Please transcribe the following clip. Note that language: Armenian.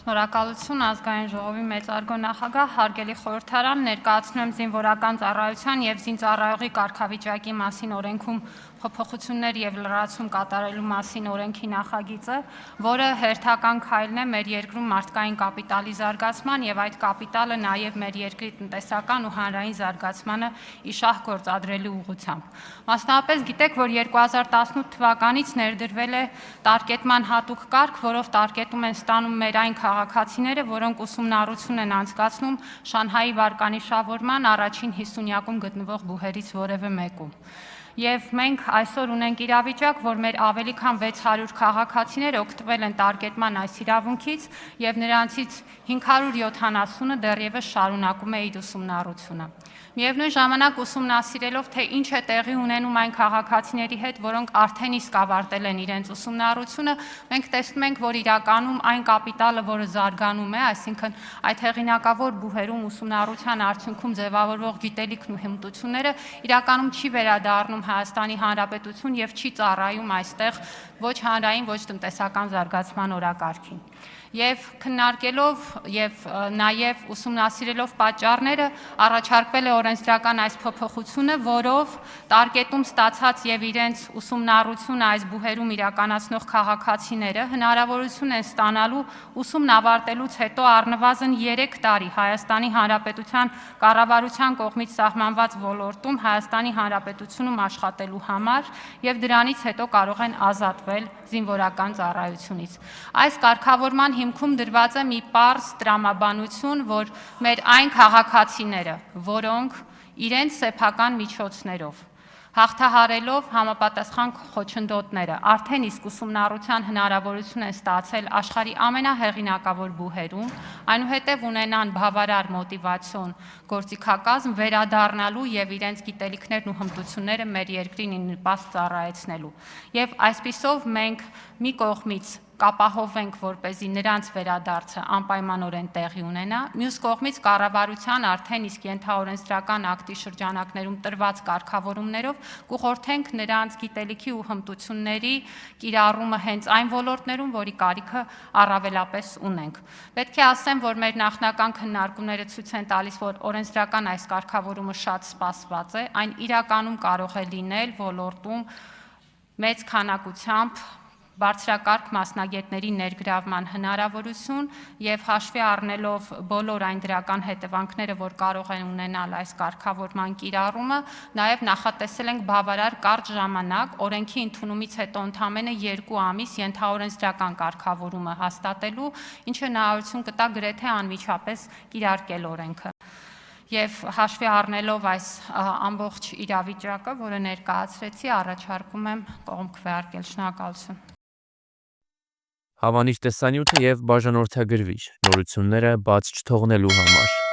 Շնորհակալություն ազգային ժողովի մեծարգո նախագահ, հարգելի խորհրդարան, ներկայացնում եմ զինվորական ծառայության և զինծառայողի կարգավիճակի մասին օրենքում փոփոխություններ և լրացում կատարելու մասին օրենքի նախագիծը, որը հերթական քայլն է մեր երկրում մարդկային կապիտալի զարգացման և այդ կապիտալը նաև մեր երկրի տնտեսական ու հանրային զարգացմանը իշահ գործադրելու ուղղությամբ։ Մասնավորապես գիտեք, որ 2018 թվականից ներդրվել է տարկետման հատուկ կարգ, որով տարկետում են ստանում մեր այն քաղաքացիները, որոնք ուսումնառություն են անցկացնում Շանհայի վարկանիշավորման առաջին 50-յակում գտնվող բուհերից որևէ մեկում։ Եվ մենք այսօր ունենք իրավիճակ, որ մեր ավելի քան 600 քաղաքացիներ օգտվել են տարկետման այս իրավունքից և նրանցից 570-ը դեռևս շարունակում է իր ուսումնառությունը։ Միևնույն ժամանակ ուսումնասիրելով, թե ինչ է տեղի ունենում այն քաղաքացիների հետ, որոնք արդեն իսկ ավարտել են իրենց ուսումնառությունը, մենք տեսնում ենք, որ իրականում այն կապիտալը, որը զարգանում է, այսինքն այդ հեղինակավոր բուհերում ուսումնառության արդյունքում ձևավորվող գիտելիքն ու հմտությունները իրականում չի վերադառնում Հայաստանի Հանրապետություն և չի ծառայում այստեղ ոչ հանրային, ոչ տնտեսական զարգացման օրակարգին։ Եվ քննարկելով և նաև ուսումնասիրելով պատճառները առաջարկվել է օրենսդրական այս փոփոխությունը, որով տարկետում ստացած և իրենց ուսումնառությունը այս բուհերում իրականացնող քաղաքացիները հնարավորություն են ստանալու ուսումն ավարտելուց հետո առնվազն 3 տարի Հայաստանի Հանրապետության կառավարության կողմից սահմանված ոլորտում Հայաստանի Հանրապետությունում աշխատելու համար և դրանից հետո կարող են ազատվել զինվորական ծառայությունից։ Այս կարգավորման հիմքում դրված է մի պարզ տրամաբանություն, որ մեր այն քաղաքացիները, որոնք իրենց սեփական միջոցներով հաղթահարելով համապատասխան խոչընդոտները արդեն իսկ ուսումնառության հնարավորություն են ստացել աշխարհի ամենահեղինակավոր բուհերում, այնուհետև ունենան բավարար մոտիվացիոն գործիքակազմ վերադառնալու և իրենց գիտելիքներն ու հմտությունները մեր երկրին ի նպաստ ծառայեցնելու։ Եվ այսպիսով մենք մի կողմից կապահովենք, որպեսզի նրանց վերադարձը անպայմանորեն տեղի ունենա, մյուս կողմից կառավարության արդեն իսկ ենթաօրենսդրական ակտի շրջանակներում տրված կարգավորումներով կուղղորդենք նրանց գիտելիքի ու հմտությունների կիրառումը հենց այն ոլորտներում, որի կարիքը առավելապես ունենք։ Պետք է ասեմ, որ մեր նախնական քննարկումները ցույց են տալիս, որ օրենսդրական այս կարգավորումը շատ սպասված է, այն իրականում կարող է լինել ոլորտում մեծ քանակությամբ բարձրակարգ մասնագետների ներգրավման հնարավորություն և հաշվի առնելով բոլոր այն դրական հետևանքները, որ կարող են ունենալ այս կարգավորման կիրառումը, նաև նախատեսել ենք բավարար կարճ ժամանակ օրենքի ընդունումից հետո ընդամենը 2 ամիս ենթաօրենսդրական կարգավորումը հաստատելու, ինչը հնարավորություն կտա գրեթե անմիջապես կիրարկել օրենքը։ Եվ հաշվի առնելով այս ամբողջ իրավիճակը, որը ներկայացրեցի, առաջարկում եմ կողմ քվեարկել։ Շնորհակալություն։ Հավանիչ տեսանյութը և բաժանորդագրվիչ նորությունները բաց չթողնելու համար։